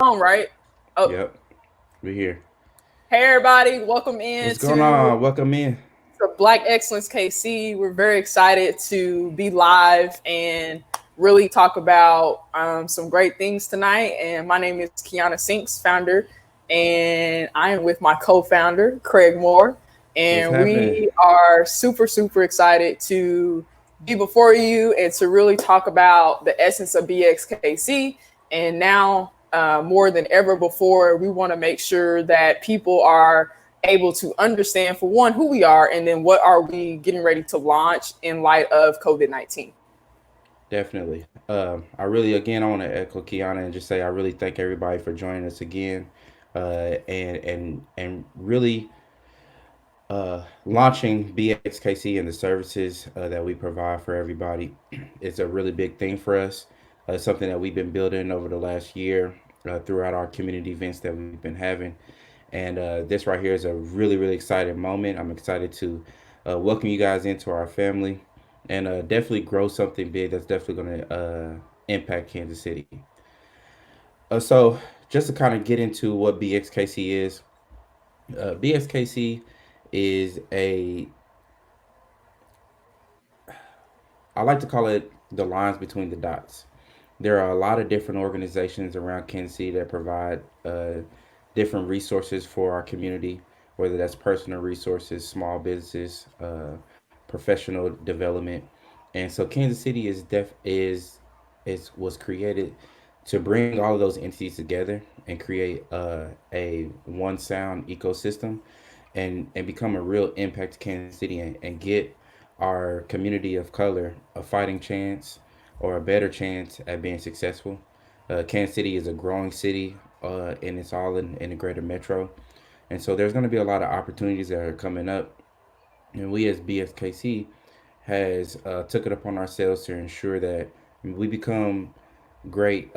Right? Oh, Yep, we're here. hey everybody, welcome in What's going on? Welcome in. to Black Excellence KC. We're very excited to be live and really talk about some great things tonight. And my name is Kiana Sinks, founder, and I am with my co-founder Craig Moore, What's and happening? we are super excited to be before you and to really talk about the essence of BXKC. And now, more than ever before, we want to make sure that people are able to understand, for one, who we are, and then what are we getting ready to launch in light of COVID-19. Definitely. I want to echo Kiana and just say I really thank everybody for joining us again, and really launching BXKC and the services that we provide for everybody is a really big thing for us. Something that we've been building over the last year throughout our community events that we've been having. And this right here is a really exciting moment. I'm excited to welcome you guys into our family and definitely grow something big that's definitely going to impact Kansas City. So, just to kind of get into what BXKC is, BXKC is I like to call it the lines between the dots. There are a lot of different organizations around Kansas City that provide different resources for our community, whether that's personal resources, small businesses, professional development, and so Kansas City is was created to bring all of those entities together and create a one sound ecosystem and become a real impact to Kansas City and get our community of color a fighting chance or a better chance at being successful. Kansas City is a growing city, and it's all in the greater metro. And so there's going to be a lot of opportunities that are coming up. And we as BSKC has took it upon ourselves to ensure that we become great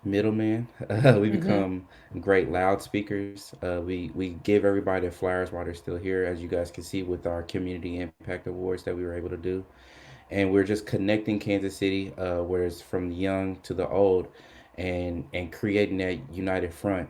middlemen. We Mm-hmm. become great loudspeakers. We give everybody their flowers while they're still here, as you guys can see with our community impact awards that we were able to do. And we're just connecting Kansas City, where it's from the young to the old, and creating that united front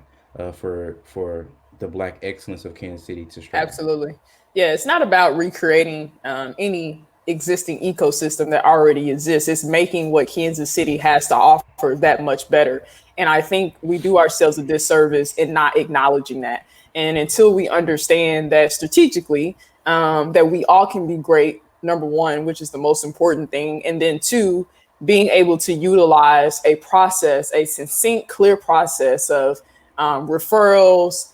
for the black excellence of Kansas City to strive. Absolutely. Yeah, it's not about recreating any existing ecosystem that already exists. It's making what Kansas City has to offer that much better. And I think we do ourselves a disservice in not acknowledging that. And until we understand that strategically, that we all can be great, number one, which is the most important thing. And then two, being able to utilize a process, a succinct, clear process of referrals,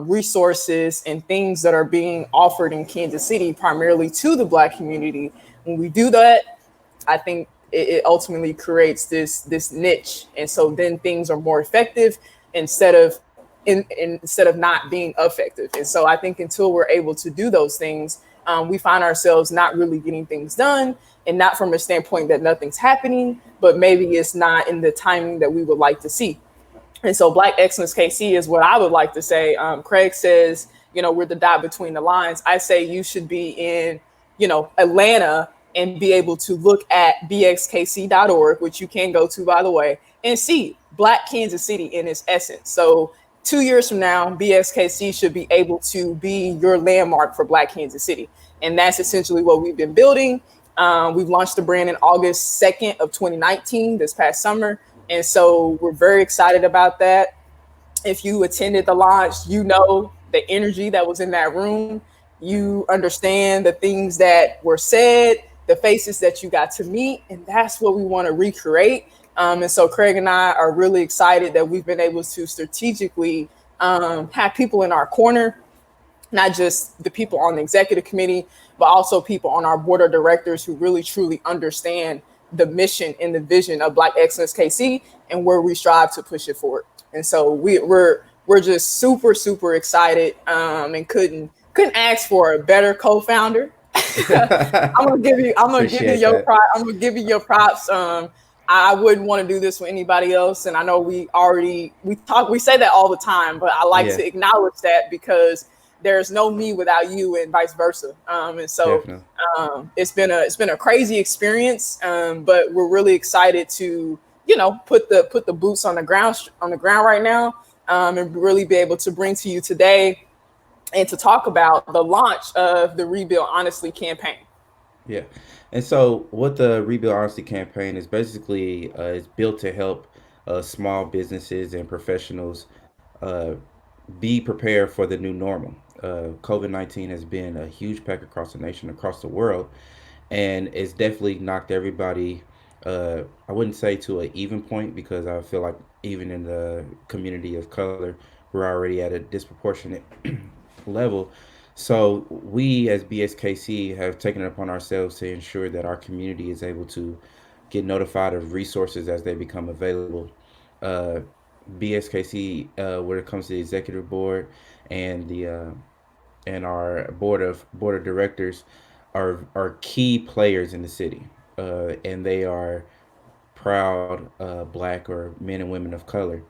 resources, and things that are being offered in Kansas City, primarily to the Black community. When we do that, I think it ultimately creates this niche, and so then things are more effective instead of instead of not being effective. And so I think until we're able to do those things, we find ourselves not really getting things done, and not from a standpoint that nothing's happening, but maybe it's not in the timing that we would like to see. And so Black Excellence KC is what I would like to say. Craig says, we're the dot between the lines. I say you should be in, Atlanta and be able to look at bxkc.org, which you can go to, by the way, and see Black Kansas City in its essence. So 2 years from now, BXKC should be able to be your landmark for Black Kansas City. And that's essentially what we've been building. We've launched the brand in August 2nd of 2019, this past summer. And so we're very excited about that. If you attended the launch, you know the energy that was in that room. You understand the things that were said, the faces that you got to meet, and that's what we want to recreate. And so Craig and I are really excited that we've been able to strategically have people in our corner, not just the people on the executive committee, but also people on our board of directors who really truly understand the mission and the vision of Black Excellence KC and where we strive to push it forward. And so we're just super excited, and couldn't ask for a better co-founder. Appreciate that. I'm gonna give you your props. I wouldn't want to do this with anybody else, and I know we say that all the time, but I like Yeah, to acknowledge that because there's no me without you, and vice versa. And so definitely. it's been a crazy experience, but we're really excited to put the boots on the ground right now, and really be able to bring to you today and to talk about the launch of the Rebuild Honestly campaign. Yeah. And so, what the Rebuild Honesty campaign is basically is built to help small businesses and professionals uh, be prepared for the new normal. COVID-19 has been a huge pack across the nation, across the world, and it's definitely knocked everybody. I wouldn't say to an even point because I feel like even in the community of color, we're already at a disproportionate level. So we as BSKC have taken it upon ourselves to ensure that our community is able to get notified of resources as they become available. Uh, BSKC, when it comes to the executive board and the and our board of directors, are key players in the city, and they are proud black or men and women of color,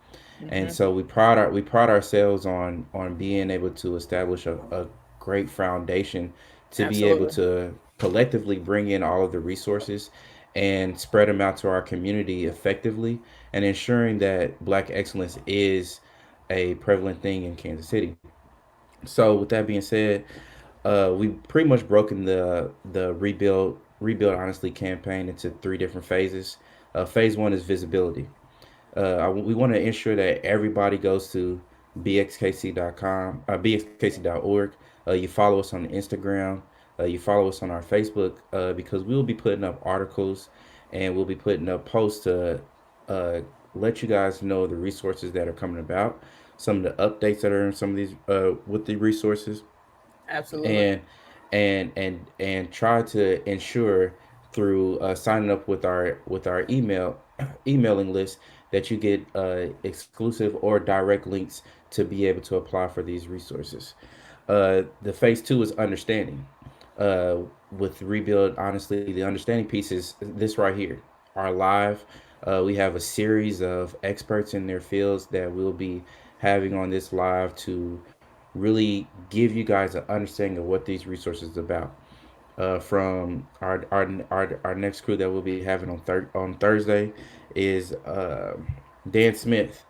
and Hmm. so we pride ourselves on being able to establish a great foundation to be able Absolutely. to collectively bring in all of the resources and spread them out to our community effectively, and ensuring that black excellence is a prevalent thing in Kansas City. So with that being said, we pretty much broken the rebuild honestly campaign into three different phases. Phase one is visibility. We want to ensure that everybody goes to bxkc.com, bxkc.org. You follow us on Instagram. You follow us on our Facebook, because we will be putting up articles and we'll be putting up posts to uh, let you guys know the resources that are coming about, some of the updates that are in some of these with the resources, Absolutely. and and try to ensure through signing up with our emailing list that you get exclusive or direct links to be able to apply for these resources. The phase two is understanding. Uh, with Rebuild, honestly, the understanding piece is this right here. Our live, we have a series of experts in their fields that we'll be having on this live to really give you guys an understanding of what these resources are about. From our next crew that we'll be having on Thursday is Dan Smith,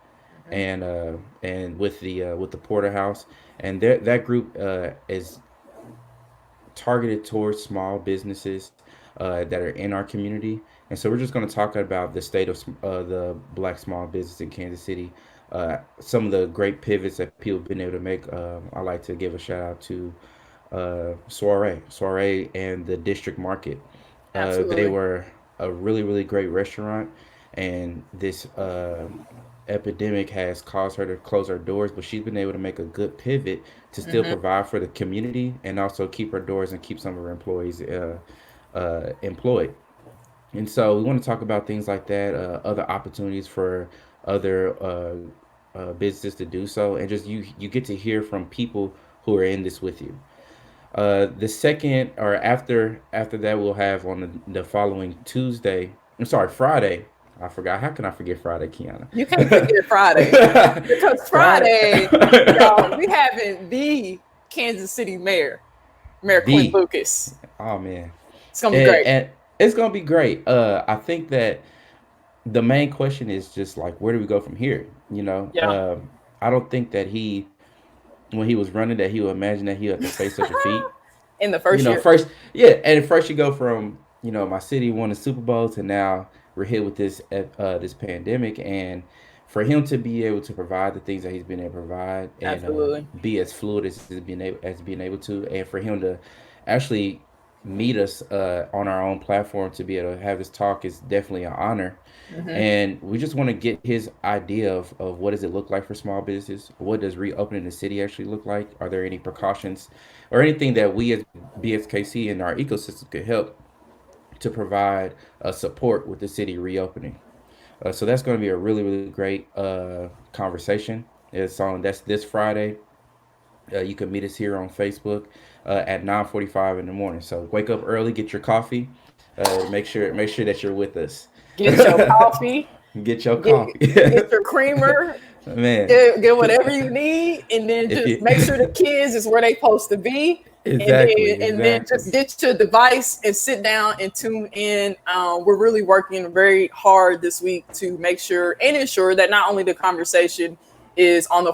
Hmm. and with the Porterhouse, and that group is targeted towards small businesses that are in our community. And so we're just going to talk about the state of the black small business in Kansas City, some of the great pivots that people have been able to make. I like to give a shout out to Soiree, and the District Market. They Absolutely. were a really great restaurant, and this epidemic has caused her to close her doors, but she's been able to make a good pivot to still Hmm. provide for the community and also keep her doors and keep some of her employees employed. And so we want to talk about things like that, other opportunities for other businesses to do so, and just you get to hear from people who are in this with you. The second, or after that, we'll have on the following Tuesday. I'm sorry, Friday. I forgot. How can I forget Friday, Kiana? You can't forget Friday, because Friday. Friday, y'all, we having the Kansas City mayor, Mayor Quinn the Lucas. Oh man, It's gonna be great. and it's gonna be great. I think that the main question is just like, where do we go from here? Yeah. I don't think that when he was running, that he would imagine that he had to face such a feat. In the first year. First, yeah, and first you go from my city won the Super Bowl to now we're hit with this pandemic, and for him to be able to provide the things that he's been able to provide, and Absolutely. be as fluid as being able to, and for him to actually meet us on our own platform to be able to have this talk is definitely an honor. Hmm. And we just want to get his idea of what does it look like for small businesses, what does reopening the city actually look like, are there any precautions or anything that we as BSKC and our ecosystem could help to provide support with the city reopening. So that's going to be a really great conversation. That's this Friday. You can meet us here on Facebook at 9:45 in the morning. So wake up early, get your coffee, make sure that you're with us. Get your coffee, Get your get coffee, get your creamer, man. get whatever you need, and then If just you make sure the kids is where they supposed to be. Exactly, And then exactly. just get your device and sit down and tune in. We're really working very hard this week to make sure and ensure that not only the conversation is on the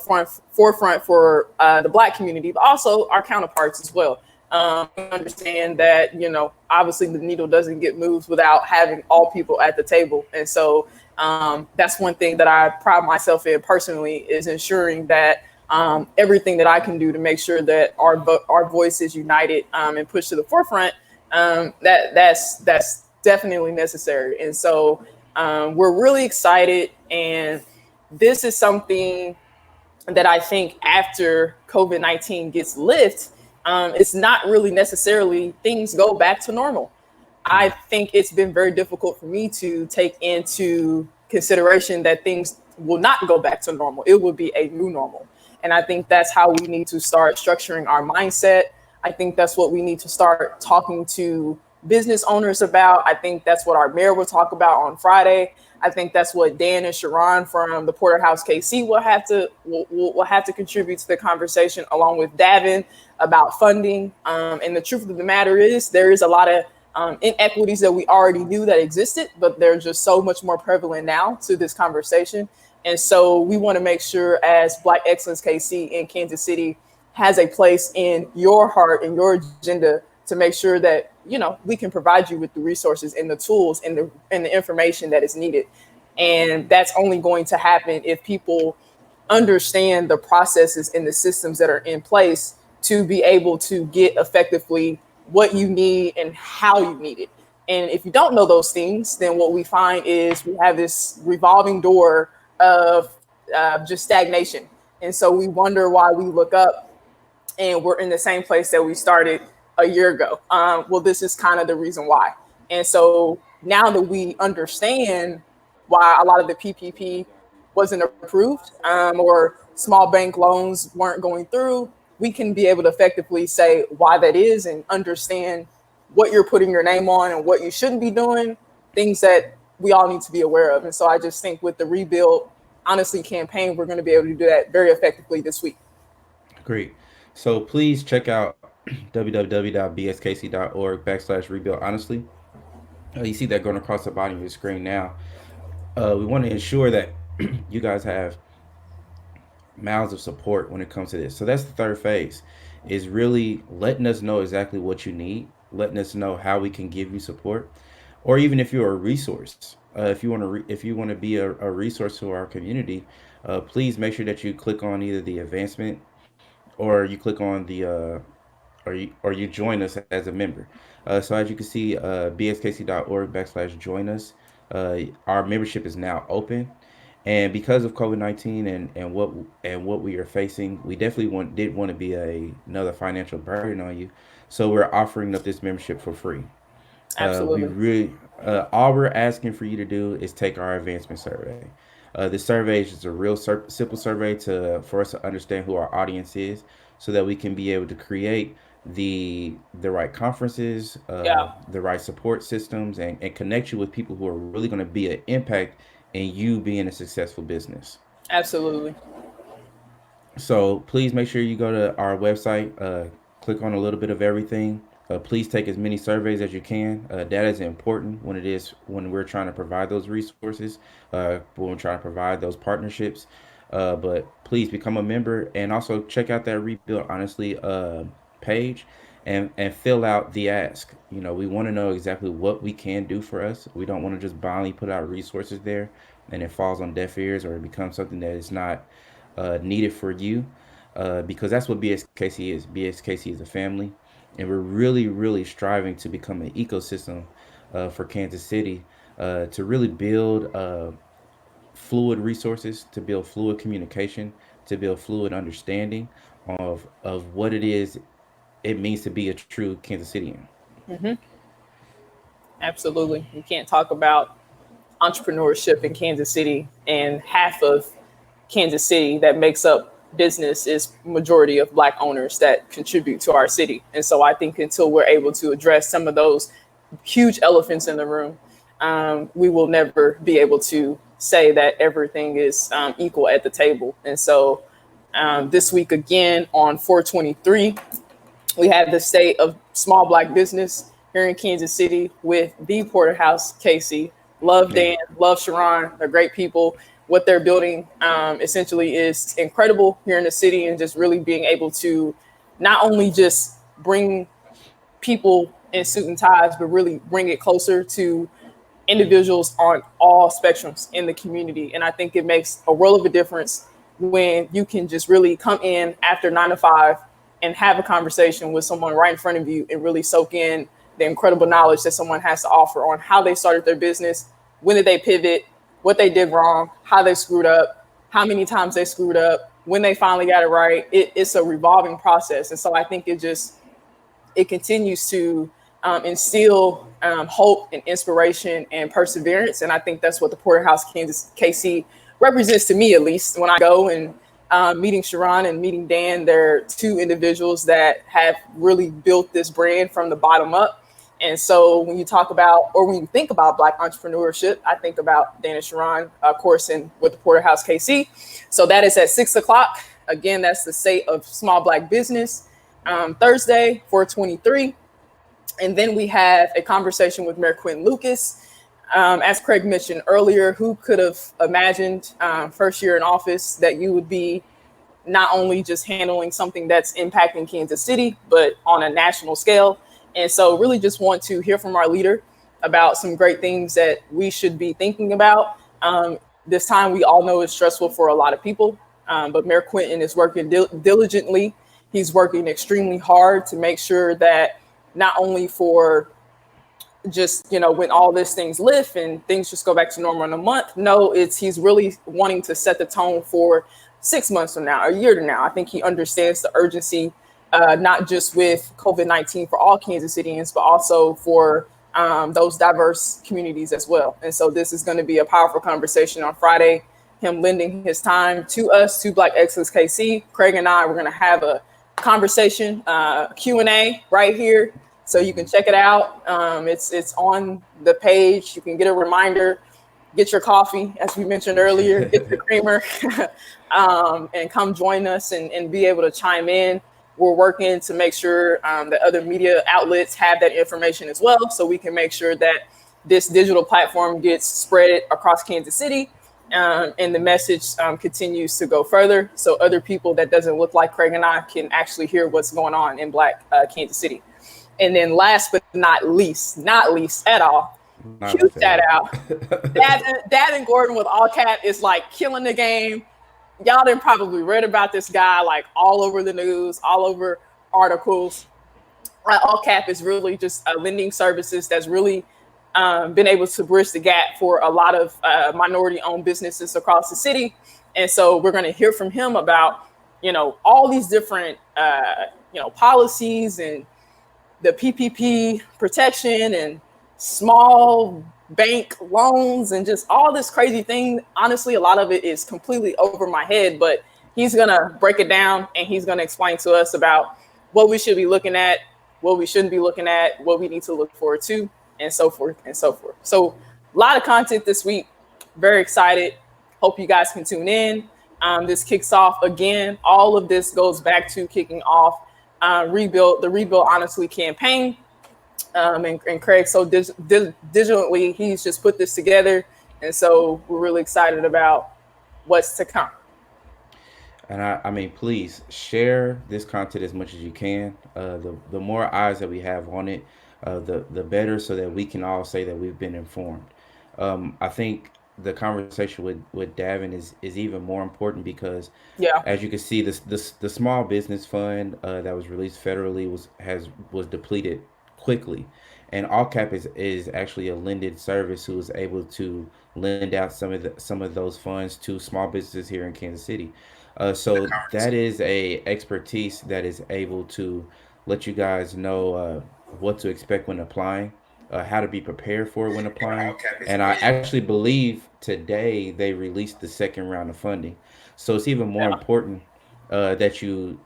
forefront for the Black community, but also our counterparts as well. We understand that, obviously the needle doesn't get moved without having all people at the table. And so that's one thing that I pride myself in personally, is ensuring that everything that I can do to make sure that our voice is united and pushed to the forefront, that's definitely necessary. And so we're really excited, and this is something that I think after COVID-19 gets lifted, it's not really necessarily things go back to normal. I think it's been very difficult for me to take into consideration that things will not go back to normal. It will be a new normal. And I think that's how we need to start structuring our mindset. I think that's what we need to start talking to business owners about. I think that's what our mayor will talk about on Friday. I think that's what Dan and Sharon from the Porterhouse KC will have to contribute to the conversation, along with Davin, about funding. And the truth of the matter is, there is a lot of inequities that we already knew that existed, but they're just so much more prevalent now to this conversation. And so we want to make sure, as Black Excellence KC in Kansas City has a place in your heart and your agenda, to make sure that we can provide you with the resources and the tools and the information that is needed. And that's only going to happen if people understand the processes and the systems that are in place to be able to get effectively what you need and how you need it. And if you don't know those things, then what we find is we have this revolving door of just stagnation. And so we wonder why we look up and we're in the same place that we started a year ago. Well, this is kind of the reason why. And so now that we understand why a lot of the PPP wasn't approved, or small bank loans weren't going through, we can be able to effectively say why that is and understand what you're putting your name on and what you shouldn't be doing, things that we all need to be aware of. And so I just think with the Rebuild Honestly campaign, we're going to be able to do that very effectively this week. Great. So please check out www.bskc.org/rebuild honestly. You see that going across the bottom of your screen now. We want to ensure that you guys have mouths of support when it comes to this. So that's the third phase, is really letting us know exactly what you need, letting us know how we can give you support, or even if you're a resource. If you want to be a resource to our community, please make sure that you click on either the advancement, or you click on the or you join us as a member. So as you can see, bskc.org/join us. Our membership is now open, and because of COVID-19 and what we are facing, we definitely did want to be another financial burden on you. So we're offering up this membership for free. We Absolutely. really All we're asking for you to do is take our advancement survey. This survey is just a real simple survey for us to understand who our audience is, so that we can be able to create the right conferences, Yeah, the right support systems, and connect you with people who are really going to be an impact in you being a successful business. absolutely. So please make sure you go to our website, click on a little bit of everything. Please take as many surveys as you can. That is important when we're trying to provide those resources, when we're trying to provide those partnerships. But please become a member, and also check out that Rebuild Honestly page, and fill out the ask. We want to know exactly what we can do for us. We don't want to just blindly put out resources there and it falls on deaf ears, or it becomes something that is not needed for you, because that's what BSKC is. BSKC is a family, and we're really, really striving to become an ecosystem for Kansas City, to really build fluid resources, to build fluid communication, to build fluid understanding of what it means to be a true Kansas Citian. Hmm. Absolutely. You can't talk about entrepreneurship in Kansas City, and half of Kansas City that makes up business is majority of Black owners that contribute to our city. And so I think until we're able to address some of those huge elephants in the room, we will never be able to say that everything is equal at the table. And so this week again on 423, We have the state of small black business here in Kansas City with the Porterhouse KC. Love Yeah. Dan, love Sharon. They're great people. What they're building essentially is incredible here in the city, and just really being able to not only just bring people in suit and ties, but really bring it closer to individuals on all spectrums in the community. And I think it makes a world of a difference when you can just really come in after 9 to 5 and have a conversation with someone right in front of you and really soak in the incredible knowledge that someone has to offer on how they started their business, when did they pivot, what they did wrong, how they screwed up, how many times they screwed up, when they finally got it right. It's a revolving process. And so I think it continues to instill hope and inspiration and perseverance. And I think that's what the Porterhouse Kansas KC represents to me, at least when I go and meeting Sharon and meeting Dan. They're two individuals that have really built this brand from the bottom up. And so when you talk about, or when you think about Black entrepreneurship, I think about Dan and Sharon, of course, and with the Porterhouse KC. So that is at 6 o'clock. Again, that's the state of small Black business. Thursday, 423. And then we have a conversation with Mayor Quentin Lucas. As Craig mentioned earlier, who could have imagined first year in office that you would be not only just handling something that's impacting Kansas City, but on a national scale? And so really just want to hear from our leader about some great things that we should be thinking about. This time we all know is stressful for a lot of people, but Mayor Quentin is working diligently. He's working extremely hard to make sure that not only for just, when all these things lift and things just go back to normal in a month. No, it's he's really wanting to set the tone for 6 months from now, a year to now. I think he understands the urgency, not just with COVID-19 for all Kansas Cityans, but also for those diverse communities as well. And so this is going to be a powerful conversation on Friday. Him lending his time to us, to Black Excellence KC. Craig and I, we're going to have a conversation, Q&A right here. So you can check it out. It's on the page. You can get a reminder, get your coffee, as we mentioned earlier, get the creamer, and come join us and be able to chime in. We're working to make sure that other media outlets have that information as well, so we can make sure that this digital platform gets spread across Kansas City, and the message continues to go further, so other people that doesn't look like Craig and I can actually hear what's going on in Black Kansas City. And then last but not least at all, Not huge least at shout all. out. Davin Gordon with all cap is like killing the game. Y'all done probably read about this guy like all over the news, all over articles. All cap is really just lending services that's really been able to bridge the gap for a lot of minority-owned businesses across the city. And so we're going to hear from him about, all these different, policies and the PPP protection and small bank loans and just all this crazy thing. Honestly, a lot of it is completely over my head, but he's going to break it down and he's going to explain to us about what we should be looking at, what we shouldn't be looking at, what we need to look forward to, and so forth and so forth. So a lot of content this week. Very excited. Hope you guys can tune in. This kicks off again. All of this goes back to kicking off the Rebuild Honestly campaign. And Craig, so digitally, he's just put this together. And so we're really excited about what's to come. And I mean, please share this content as much as you can. The more eyes that we have on it, the better, so that we can all say that we've been informed. I think the conversation with Davin is even more important because, Yeah. as you can see, the small business fund that was released federally was depleted quickly, and AllCap is actually a lended service who is able to lend out some of those funds to small businesses here in Kansas City. So that is a expertise that is able to let you guys know what to expect when applying, how to be prepared for it when applying. And I actually believe today they released the second round of funding. So it's even more Yeah. important that you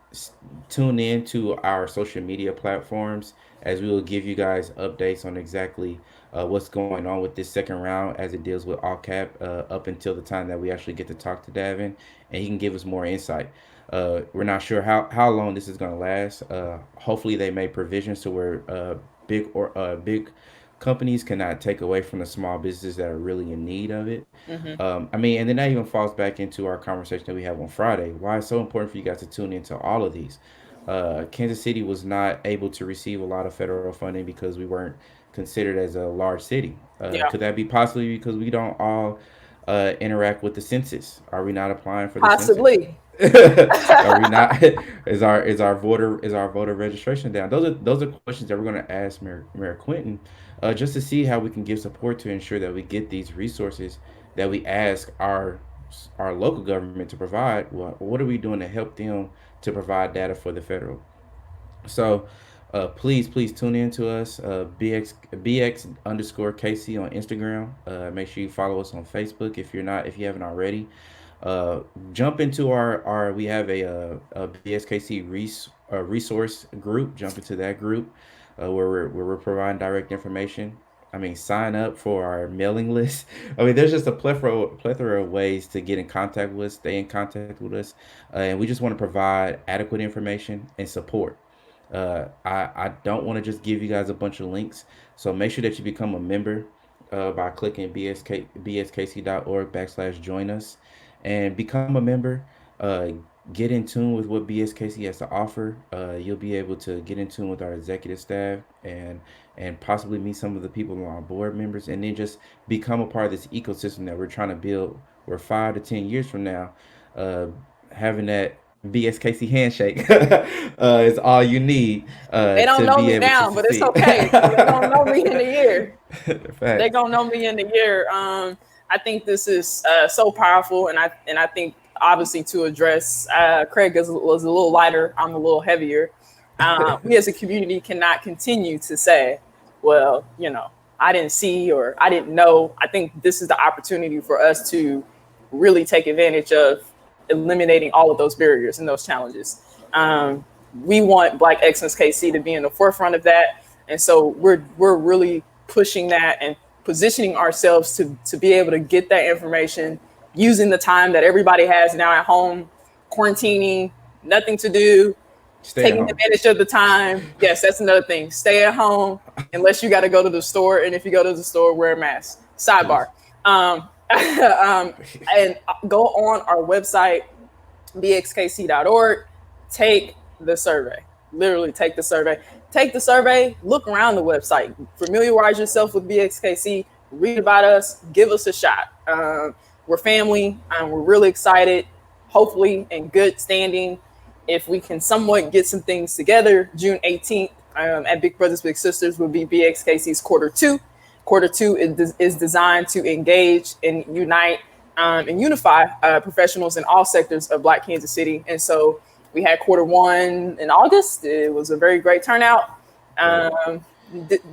tune in to our social media platforms, as we will give you guys updates on exactly what's going on with this second round as it deals with all cap up until the time that we actually get to talk to Davin, and he can give us more insight. We're not sure how long this is going to last. Hopefully, they make provisions to where big companies cannot take away from the small businesses that are really in need of it. Hmm. I mean, and then that even falls back into our conversation that we have on Friday. Why it's so important for you guys to tune into all of these. Kansas City was not able to receive a lot of federal funding because we weren't considered as a large city. Yeah, Could that be possibly because we don't all interact with the census? Are we not applying for the census? possibly. Are we not? Is our voter registration down? Those are questions that we're going to ask Mayor Quinton, just to see how we can give support to ensure that we get these resources that we ask our local government to provide. What are we doing to help them to provide data for the federal? So please tune in to us, BX_KC on Instagram. Make sure you follow us on Facebook if you haven't already. Jump into our we have a BSKC resource group. Jump into that group where we're providing direct information. I mean, sign up for our mailing list. I mean, there's just a plethora of ways to get in contact with us, stay in contact with us, and we just want to provide adequate information and support. I don't want to just give you guys a bunch of links, so make sure that you become a member by clicking bskc.org/join us and become a member. Get in tune with what BSKC has to offer. You'll be able to get in tune with our executive staff and possibly meet some of the people on our board members, and then just become a part of this ecosystem that we're trying to build. Where 5 to 10 years from now, uh, having that BSKC handshake is all you need They don't to know be me able to now, but it's succeed. okay. They're gonna know me in a year. They're Facts. gonna know me in a year. I think this is so powerful, and I think obviously to address Craig was a little lighter, I'm a little heavier. We as a community cannot continue to say, well, I didn't see or I didn't know. I think this is the opportunity for us to really take advantage of eliminating all of those barriers and those challenges. Um, we want Black Excellence KC to be in the forefront of that, and so we're really pushing that and positioning ourselves to be able to get that information using the time that everybody has now at home, quarantining, nothing to do, Stay at taking home. advantage of the time. Yes, that's another thing. Stay at home unless you got to go to the store, and if you go to the store, wear a mask. Sidebar. Please. And go on our website, bxkc.org. Take the survey. Literally, take the survey. Take the survey. Look around the website. Familiarize yourself with BXKC. Read about us. Give us a shot. We're family. We're really excited. Hopefully, in good standing. If we can somewhat get some things together, June 18th at Big Brothers Big Sisters will be BXKC's quarter two. Quarter two is designed to engage and unite and unify professionals in all sectors of Black Kansas City. And so we had quarter one in August. It was a very great turnout. Great.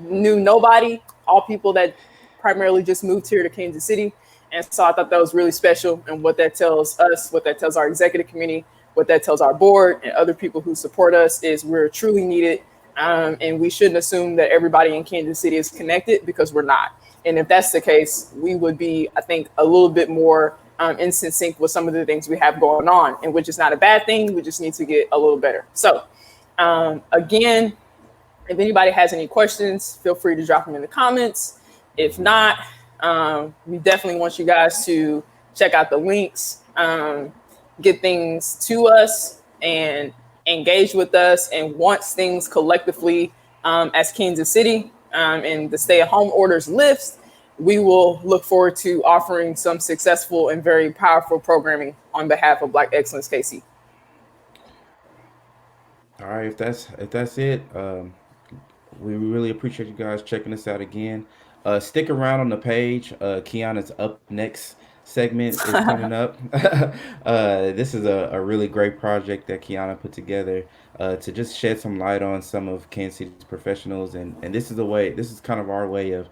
Knew nobody, all people that primarily just moved here to Kansas City. And so I thought that was really special. And what that tells us, what that tells our executive committee, what that tells our board and other people who support us is we're truly needed. And we shouldn't assume that everybody in Kansas City is connected, because we're not. And if that's the case, we would be, I think, a little bit more in sync with some of the things we have going on, and which is not a bad thing. We just need to get a little better. So again, if anybody has any questions, feel free to drop them in the comments. If not, we definitely want you guys to check out the links, get things to us, and engage with us. And once things collectively as Kansas City and the stay-at-home orders lifts, we will look forward to offering some successful and very powerful programming on behalf of Black Excellence KC. All right, if that's it, we really appreciate you guys checking us out again. Stick around on the page. Kiana's up next segment is coming up. This is a really great project that Kiana put together to just shed some light on some of Kansas City's professionals, and this is kind of our way of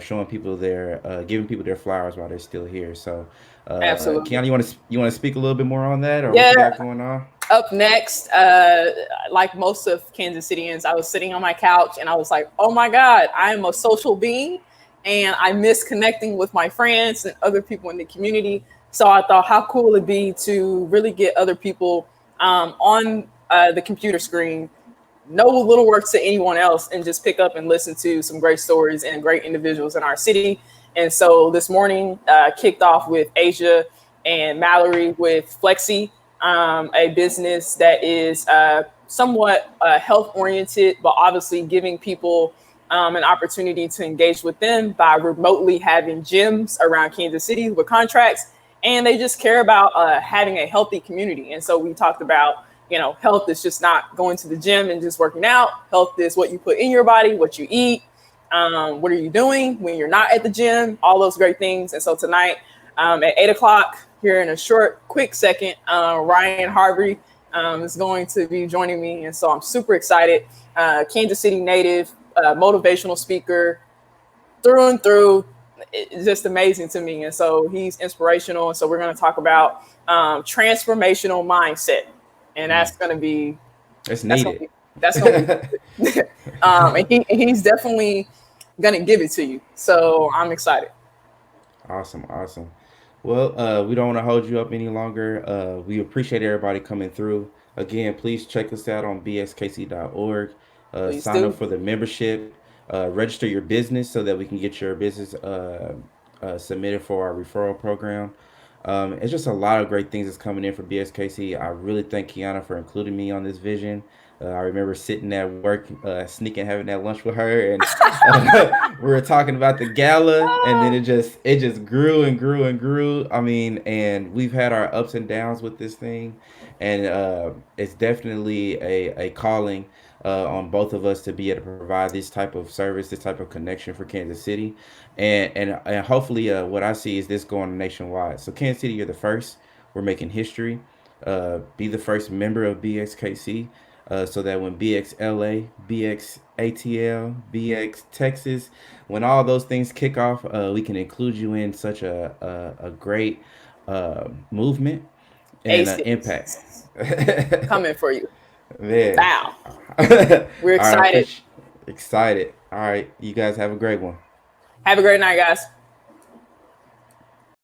showing people giving people their flowers while they're still here. So, Absolutely. Kiana, you want to speak a little bit more on that, or what you Yeah. got going on? Up next, like most of Kansas Cityans, I was sitting on my couch and I was like, oh my God, I am a social being. and I miss connecting with my friends and other people in the community. So I thought, how cool it'd be to really get other people on the computer screen, no little work to anyone else, and just pick up and listen to some great stories and great individuals in our city. And so this morning kicked off with Asia and Mallory with Flexi, a business that is somewhat health oriented, but obviously giving people an opportunity to engage with them by remotely having gyms around Kansas City with contracts. And they just care about having a healthy community. And so we talked about, health is just not going to the gym and just working out. Health is what you put in your body, what you eat, what are you doing when you're not at the gym, all those great things. And so tonight at 8 o'clock, here in a short, quick second, Ryan Harvey is going to be joining me. And so I'm super excited. Kansas City native, motivational speaker through and through. It's just amazing to me. And so he's inspirational. And so we're going to talk about transformational mindset. And that's going to be, It's needed. That's going to be, and he's definitely going to give it to you. So I'm excited. Awesome, awesome. Well, we don't want to hold you up any longer. We appreciate everybody coming through. Again, please check us out on bskc.org. Please Sign up do. for the membership. Register your business so that we can get your business submitted for our referral program. It's just a lot of great things that's coming in for BSKC. I really thank Kiana for including me on this vision. I remember sitting at work, sneaking, having that lunch with her, and we were talking about the gala, and then it just grew and grew and grew. I mean, and we've had our ups and downs with this thing, and it's definitely a calling on both of us to be able to provide this type of service, this type of connection for Kansas City, and hopefully, what I see is this going nationwide. So Kansas City, you're the first. We're making history. Be the first member of BXKC. So that when BXLA, BXATL, BX Texas, when all those things kick off, we can include you in such a great movement and impact. A6 coming for you. Man. Wow. All We're right, excited. excited. All right, you guys have a great one. Have a great night, guys.